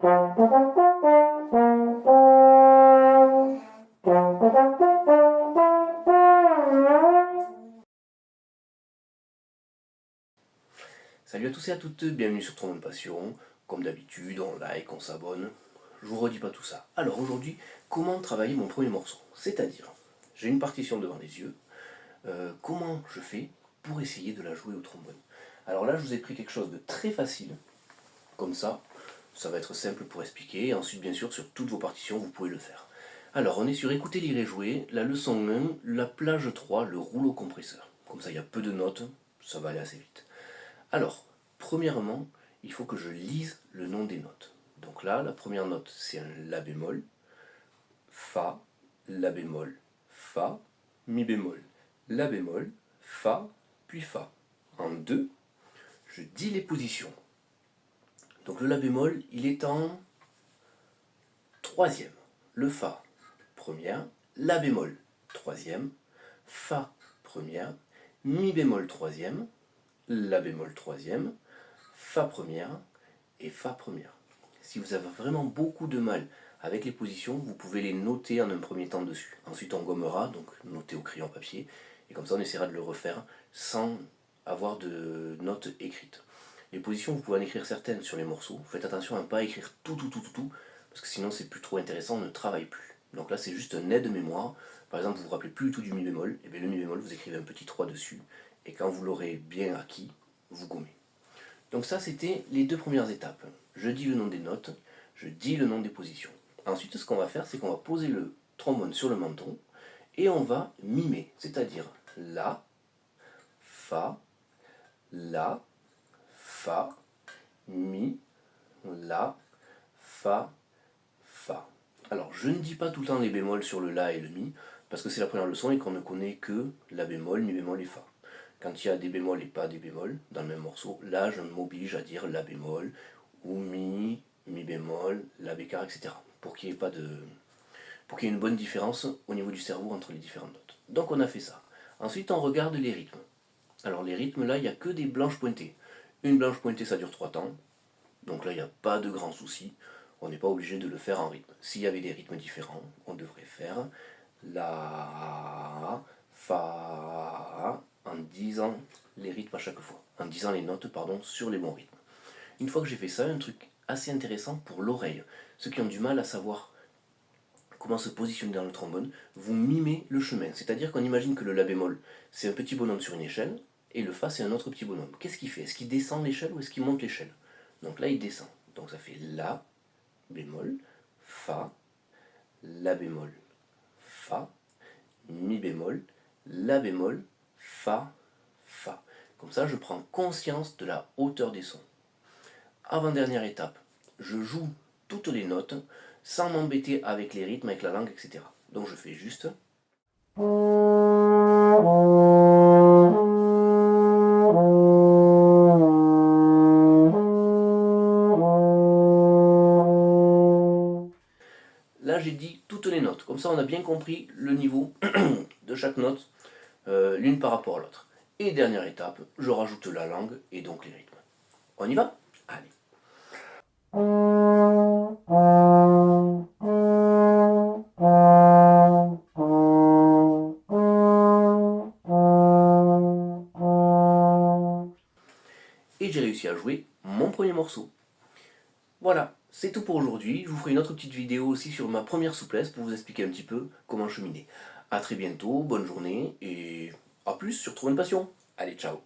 Salut à tous et à toutes, bienvenue sur Trombone Passion. Comme d'habitude, on like, on s'abonne. Je vous redis pas tout ça. Alors aujourd'hui, comment travailler mon premier morceau? C'est-à-dire, j'ai une partition devant les yeux. Comment je fais pour essayer de la jouer au trombone? Alors là, je vous ai pris quelque chose de très facile. Comme ça va être simple pour expliquer. Et ensuite, bien sûr, sur toutes vos partitions, vous pouvez le faire. Alors, on est sur écouter, lire et jouer, la leçon 1, la plage 3, le rouleau compresseur. Comme ça, il y a peu de notes, ça va aller assez vite. Alors, premièrement, il faut que je lise le nom des notes. Donc là, la première note, c'est un La bémol, Fa, La bémol, Fa, Mi bémol, La bémol, Fa, puis Fa. En 2, je dis les positions. Donc le La bémol, il est en troisième. Le Fa, première, La bémol, troisième, Fa, première, Mi bémol, troisième, La bémol, troisième, Fa première et Fa première. Si vous avez vraiment beaucoup de mal avec les positions, vous pouvez les noter en un premier temps dessus. Ensuite on gommera, donc noter au crayon papier, et comme ça on essaiera de le refaire sans avoir de notes écrites. Les positions, vous pouvez en écrire certaines sur les morceaux. Faites attention à ne pas écrire tout, parce que sinon c'est plus trop intéressant, on ne travaille plus. Donc là c'est juste un aide-mémoire. Par exemple, vous vous rappelez plus du tout du Mi bémol, et bien le Mi bémol, vous écrivez un petit 3 dessus, et quand vous l'aurez bien acquis, vous gommez. Donc ça, c'était les deux premières étapes. Je dis le nom des notes, je dis le nom des positions. Ensuite, ce qu'on va faire, c'est qu'on va poser le trombone sur le menton et on va mimer, c'est-à-dire La, Fa, La, Fa, Mi, La, Fa, Fa. Alors, je ne dis pas tout le temps les bémols sur le La et le Mi, parce que c'est la première leçon et qu'on ne connaît que La bémol, Mi bémol et Fa. Quand il y a des bémols et pas des bémols dans le même morceau, là je m'oblige à dire La bémol, ou Mi, Mi bémol, La bécard, etc. Pour qu'il y ait une bonne différence au niveau du cerveau entre les différentes notes. Donc on a fait ça. Ensuite on regarde les rythmes. Alors les rythmes là, il n'y a que des blanches pointées. Une blanche pointée ça dure 3 temps, donc là il n'y a pas de grand souci. On n'est pas obligé de le faire en rythme. S'il y avait des rythmes différents, on devrait faire La, Fa, en disant les rythmes à chaque fois, en disant les notes pardon, sur les bons rythmes. Une fois que j'ai fait ça, un truc assez intéressant pour l'oreille, ceux qui ont du mal à savoir comment se positionner dans le trombone, vous mimez le chemin. C'est-à-dire qu'on imagine que le La bémol, c'est un petit bonhomme sur une échelle, et le Fa, c'est un autre petit bonhomme. Qu'est-ce qu'il fait? Est-ce qu'il descend l'échelle ou est-ce qu'il monte l'échelle? Donc là, il descend. Donc ça fait La bémol, Fa, La bémol, Fa, Mi bémol, La bémol, Fa, Fa. Comme ça, je prends conscience de la hauteur des sons. Avant-dernière étape, je joue toutes les notes sans m'embêter avec les rythmes, avec la langue, etc. Donc je fais juste. Là j'ai dit toutes les notes, comme ça on a bien compris le niveau de chaque note, l'une par rapport à l'autre. Et dernière étape, je rajoute la langue et donc les rythmes. On y va? Allez. Et j'ai réussi à jouer mon premier morceau. Voilà, c'est tout pour aujourd'hui. Je vous ferai une autre petite vidéo aussi sur ma première souplesse pour vous expliquer un petit peu comment cheminer. A très bientôt, bonne journée et à plus sur Trouver une passion. Allez, ciao.